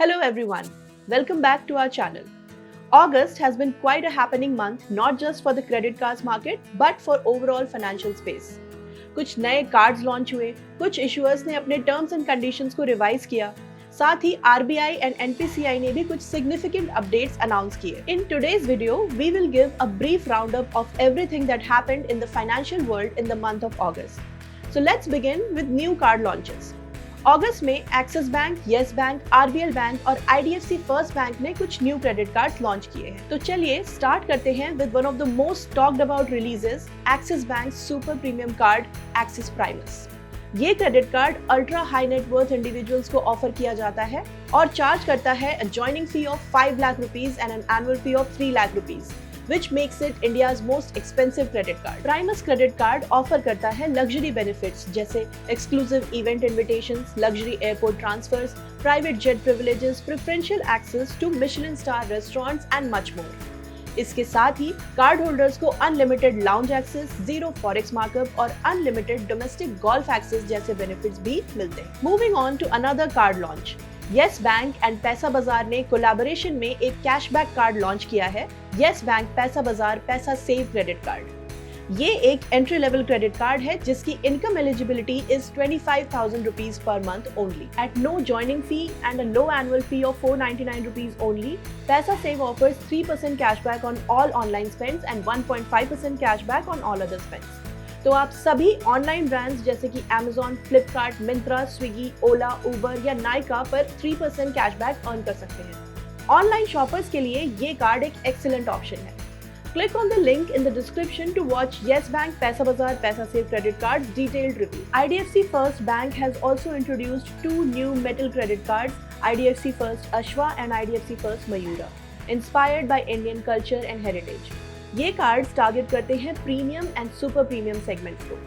Hello everyone, welcome back to our channel. August has been quite a happening month not just for the credit cards market but for overall financial space. कुछ नए cards launch हुए, कुछ इशुअर्स ने अपने terms and conditions को revise किया, साथ ही RBI and NPCI ने भी कुछ सिग्निफिकेंट अपडेट्स अनाउंस किए. In today's video, we will give a brief roundup of everything that happened in the financial world in the month of August. So let's begin with new card launches. अगस्त में axis bank, yes bank, RBL bank और IDFC first bank ने कुछ new credit card launch किए हैं. तो चलिए start करते हैं with one of the most talked about releases, Axis Bank super premium card Axis Primus. ये credit card ultra high net worth individuals को ऑफर किया जाता है और चार्ज करता है a joining fee of 5 lakh rupees and an annual fee of 3 lakh rupees, which makes it India's most expensive credit card. Primus credit card offer करता है luxury benefits जैसे exclusive event invitations, luxury airport transfers, private jet privileges, preferential access to Michelin star restaurants and much more. इसके साथ ही card holders को unlimited lounge access, zero forex markup और unlimited domestic golf access जैसे benefits भी मिलते हैं. Moving on to another card launch, Yes Bank and Paisabazaar ने कोलैबोरेशन में एक कैशबैक कार्ड लॉन्च किया है, येस बैंक पैसा बाजार पैसा सेव क्रेडिट कार्ड. ये एक एंट्री लेवल क्रेडिट कार्ड है जिसकी income eligibility is 25,000 rupees per month only at no joining fee and a low annual fee of 499 rupees only. Paisa save offers 3% cashback on all online spends and 1.5% cashback on all other spends. तो आप सभी online brands जैसे कि Amazon, Flipkart, Myntra, Swiggy, Ola, Uber या नाइका पर 3% cashback earn कर सकते हैं. ऑनलाइन शॉपर्स के लिए ये कार्ड एक एक्सीलेंट ऑप्शन है. Click on the link in the description to watch Yes Bank Paisa Bazaar Paisa Save credit cards detailed review. IDFC First Bank has also introduced two new metal credit cards, IDFC First Ashwa and IDFC First Mayura, inspired by Indian culture and heritage. ये cards target करते हैं premium and super premium segment को.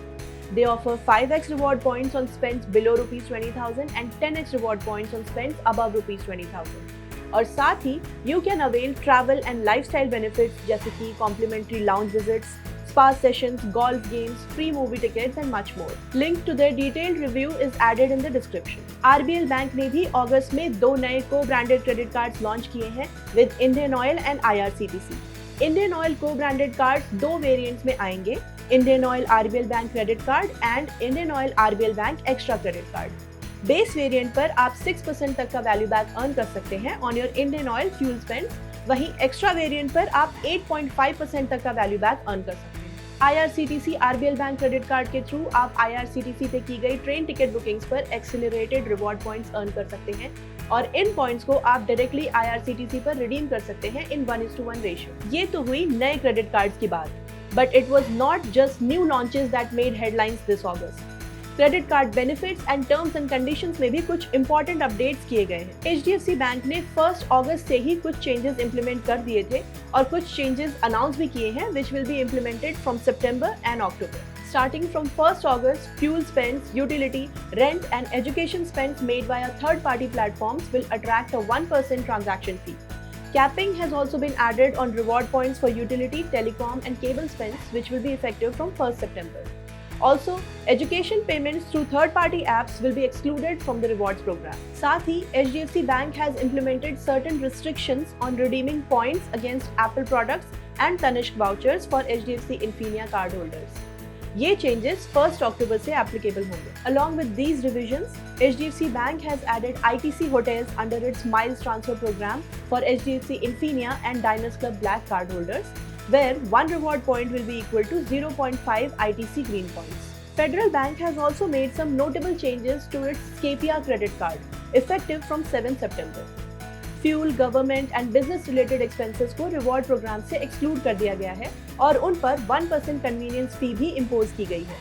They offer 5x reward points on spends below ₹20,000 and 10x reward points on spends above ₹20,000. और साथ ही you can avail travel and lifestyle benefits जैसे कि complimentary lounge visits, spa sessions, golf games, free movie tickets and much more. Link to their detailed review is added in the description. RBL bank ने भी अगस्त में 2 नए co-branded credit cards launch किए हैं with Indian Oil and IRCTC. Indian oil को branded card 2 variants में आएंगे, Indian oil RBL bank credit card and Indian oil RBL bank extra credit card. Base variant पर आप 6% तक का वैल्यू बैक अर्न कर सकते हैं on your Indian oil fuel spend. वहीं एक्स्ट्रा वेरिएंट पर आप 8.5% तक का वैल्यू बैक अर्न कर सकते हैं. IRCTC RBL bank credit card के थ्रू आप IRCTC पे की गई ट्रेन टिकट बुकिंग्स पर एक्सेलरेटेड रिवॉर्ड पॉइंट्स अर्न कर सकते हैं और इन पॉइंट्स को आप डायरेक्टली IRCTC पर रिडीम कर सकते हैं इन 1:1 रेशियो. ये तो हुई नए क्रेडिट कार्ड्स की बात, but it was not just new launches that made headlines this August. Credit card benefits and terms and conditions में भी कुछ इंपॉर्टेंट अपडेट्स किए गए हैं. HDFC बैंक ने 1 अगस्त से ही कुछ चेंजेस इंप्लीमेंट कर दिए थे और कुछ चेंजेस अनाउंस भी किए हैं which will be implemented from September and October. Starting from 1st August, fuel spends, utility, rent and education spends made via third-party platforms will attract a 1% transaction fee. Capping has also been added on reward points for utility, telecom and cable spends which will be effective from 1st September. Also, education payments through third-party apps will be excluded from the rewards program. साथ ही HDFC Bank has implemented certain restrictions on redeeming points against Apple products and Tanishq vouchers for HDFC Infinia card holders. ये changes 1st October से applicable होंगे. Along with these revisions, HDFC Bank has added ITC hotels under its Miles Transfer program for HDFC Infinia and Diners Club Black card holders, where 1 reward point will be equal to 0.5 ITC green points. Federal Bank has also made some notable changes to its Scapia credit card, effective from 7 September. Fuel, government and business related expenses को reward programme से exclude कर दिया गया है और उन पर 1% convenience फी भी इम्पोज की गई है.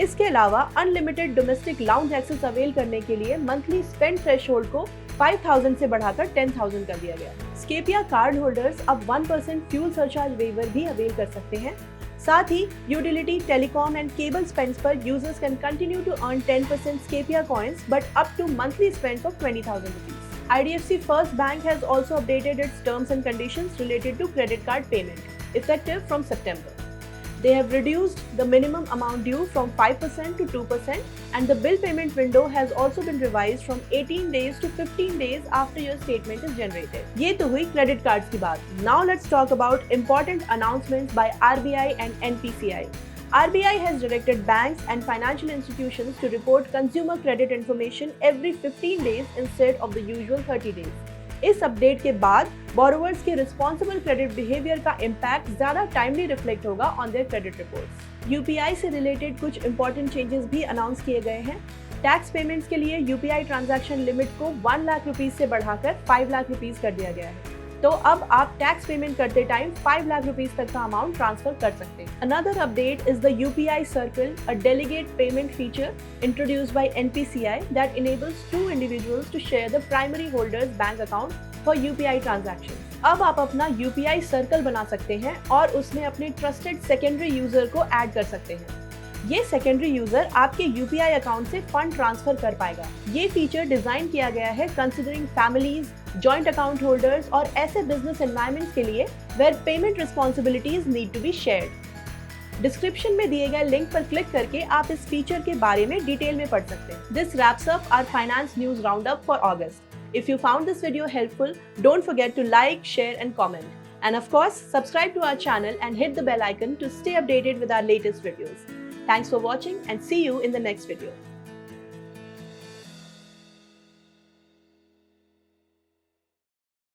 इसके अलावा unlimited domestic lounge access avail करने के लिए मंथली स्पेंड थ्रेशोल्ड को 5,000 से बढ़ाकर 10,000 कर दिया गया. स्केपिया कार्ड होल्डर्स अब 1% फ्यूल सरचार्ज वेवर भी अवेल कर सकते हैं. साथ ही utility, telecom and cable spends पर users can continue to earn 10% Scapia coins but up to monthly spends of 20,000 rupees. IDFC First Bank has also updated its terms and conditions related to credit card payment, effective from September. They have reduced the minimum amount due from 5% to 2%, and the bill payment window has also been revised from 18 days to 15 days after your statement is generated. ये तो हुई credit cards की बात. Now let's talk about important announcements by RBI and NPCI. RBI has directed banks and financial institutions to report consumer credit information every 15 days instead of the usual 30 days. इस update के बाद borrowers के responsible credit behaviour का impact ज्यादा timely reflect होगा on their credit reports. UPI से related कुछ important changes भी अनाउंस किए गए हैं। टैक्स पेमेंट्स के लिए यूपीआई ट्रांजैक्शन लिमिट को 1 लाख रुपीज से बढ़ाकर 5 लाख रुपीज कर दिया गया है। तो अब आप टैक्स पेमेंट करते टाइम 5 लाख रुपीज तक का अमाउंट ट्रांसफर कर सकते हैं। Another update is the UPI Circle, a delegate payment feature introduced by NPCI that enables two individuals to share the primary holder's bank account for UPI transactions. अब आप अपना UPI Circle बना सकते हैं और उसमें अपने ट्रस्टेड सेकेंडरी यूजर को ऐड कर सकते हैं। ये सेकेंडरी यूजर आपके यूपीआई अकाउंट से फंड ट्रांसफर कर पाएगा। ये फीचर डिजाइन किया गया है considering families, joint account holders और ऐसे बिजनेस एनवायरनमेंट्स के लिए where payment responsibilities need to be shared. Description में दिए गए लिंक पर क्लिक करके आप इस फीचर के बारे में डिटेल में पढ़ सकते हैं। This wraps up our finance news round up for August. If you found this video helpful, don't forget to like, share and comment. And of course, subscribe to our channel and hit the bell icon to stay updated with our latest videos. Thanks for watching and see you in the next video.